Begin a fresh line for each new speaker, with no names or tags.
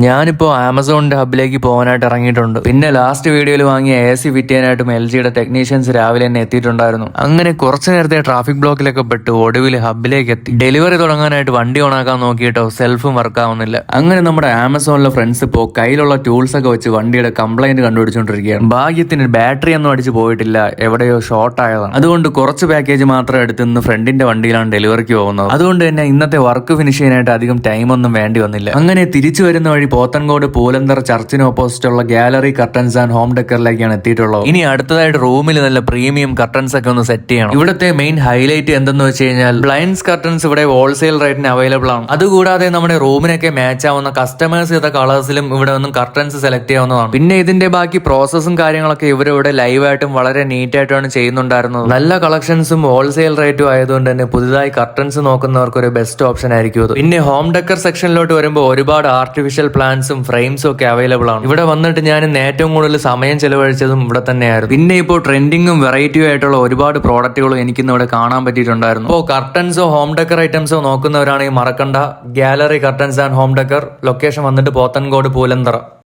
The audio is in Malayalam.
ഞാനിപ്പോൾ ആമസോണിന്റെ ഹബിലേക്ക് പോകാനായിട്ട് ഇറങ്ങിയിട്ടുണ്ട്. പിന്നെ ലാസ്റ്റ് വീഡിയോയിൽ വാങ്ങിയ AC ഫിറ്റ് ചെയ്യാനായിട്ടും LGയുടെ ടെക്നീഷ്യൻസ് രാവിലെ തന്നെ എത്തിയിട്ടുണ്ടായിരുന്നു. അങ്ങനെ കുറച്ചു നേരത്തെ ട്രാഫിക് ബ്ലോക്കിലൊക്കെ പെട്ട് ഒടുവിൽ ഹബിലേക്ക് എത്തി. ഡെലിവറി തുടങ്ങാനായിട്ട് വണ്ടി ഓണാക്കാൻ നോക്കിയിട്ടോ സെൽഫും വർക്ക് ആവുന്നില്ല. അങ്ങനെ നമ്മുടെ ആമസോണിലെ ഫ്രണ്ട്സ് ഇപ്പോൾ കയ്യിലുള്ള ടൂൾസ് ഒക്കെ വെച്ച് വണ്ടിയുടെ കംപ്ലൈന്റ് കണ്ടുപിടിച്ചുകൊണ്ടിരിക്കുകയാണ്. ഭാഗ്യത്തിന് ബാറ്ററി ഒന്നും അടിച്ച് പോയിട്ടില്ല, എവിടെയോ ഷോർട്ട് ആയതാണ്. അതുകൊണ്ട് കുറച്ച് പാക്കേജ് മാത്രം എടുത്ത് ഇന്ന് ഫ്രണ്ടിന്റെ വണ്ടിയിലാണ് ഡെലിവറിക്ക് പോകുന്നത്. അതുകൊണ്ട് തന്നെ ഇന്നത്തെ വർക്ക് ഫിനിഷ് ചെയ്യാനായിട്ട് അധികം ടൈം ഒന്നും വേണ്ടി വന്നില്ല. അങ്ങനെ തിരിച്ചു വരുന്ന വഴി പോത്തൻകോട് പൂലന്തർ ചർച്ചിന് ഓപ്പോസിറ്റ് ഉള്ള ഗാലറി കർട്ടൻസ് ആൻഡ് ഹോം ഡെക്കറിലേക്കാണ് എത്തിയിട്ടുള്ളത്. ഇനി അടുത്തതായിട്ട് റൂമിൽ നല്ല പ്രീമിയം കർട്ടൻസ് ഒക്കെ ഒന്ന് സെറ്റ് ചെയ്യണം. ഇവിടുത്തെ മെയിൻ ഹൈലൈറ്റ് എന്തെന്ന് വെച്ച് കഴിഞ്ഞാൽ ബ്ലൈൻഡ്സ് കർട്ടൻസ് ഇവിടെ ഹോൾസെയിൽ റേറ്റിന് അവൈലബിൾ ആണ്. അതുകൂടാതെ നമ്മുടെ റൂമിനൊക്കെ മാച്ച് ആവുന്ന കസ്റ്റമൈസ് ചെയ്ത കളേഴ്സിലും ഇവിടെ ഒന്നും കർട്ടൻസ് സെലക്ട് ചെയ്യാവുന്നതാണ്. പിന്നെ ഇതിന്റെ ബാക്കി പ്രോസസ്സും കാര്യങ്ങളൊക്കെ ഇവരിവിടെ ലൈവായിട്ടും വളരെ നീറ്റ് ആയിട്ടാണ് ചെയ്യുന്നുണ്ടായിരുന്നത്. നല്ല കളക്ഷൻസും ഹോൾസെയിൽ റേറ്റും ആയതുകൊണ്ട് തന്നെ പുതുതായി കർട്ടൻസ് നോക്കുന്നവർക്ക് ഒരു ബെസ്റ്റ് ഓപ്ഷൻ ആയിരിക്കും അത്. പിന്നെ ഹോം ഡെക്കർ സെക്ഷനിലോട്ട് വരുമ്പോൾ ഒരുപാട് ആർട്ടിഫിഷ്യൽ പ്ലാന്റ്സും ഫ്രെയിംസും ഒക്കെ അവൈലബിൾ ആണ്. ഇവിടെ വന്നിട്ട് ഞാൻ ഏറ്റവും കൂടുതൽ സമയം ചെലവഴിച്ചതും ഇവിടെ തന്നെയായിരുന്നു. പിന്നെ ഇപ്പോൾ ട്രെൻഡിങ്ങും വെറൈറ്റിയും ആയിട്ടുള്ള ഒരുപാട് പ്രോഡക്റ്റുകളും എനിക്കിന്ന് ഇവിടെ കാണാൻ പറ്റിയിട്ടുണ്ടായിരുന്നു. അപ്പോൾ കർട്ടൻസോ ഹോം ഡെക്കർ ഐറ്റംസോ നോക്കുന്നവരാണെങ്കിൽ മറക്കണ്ട, gallery curtains and home decker, location വന്നിട്ട് പോത്തൻകോട് പൂലന്തറ.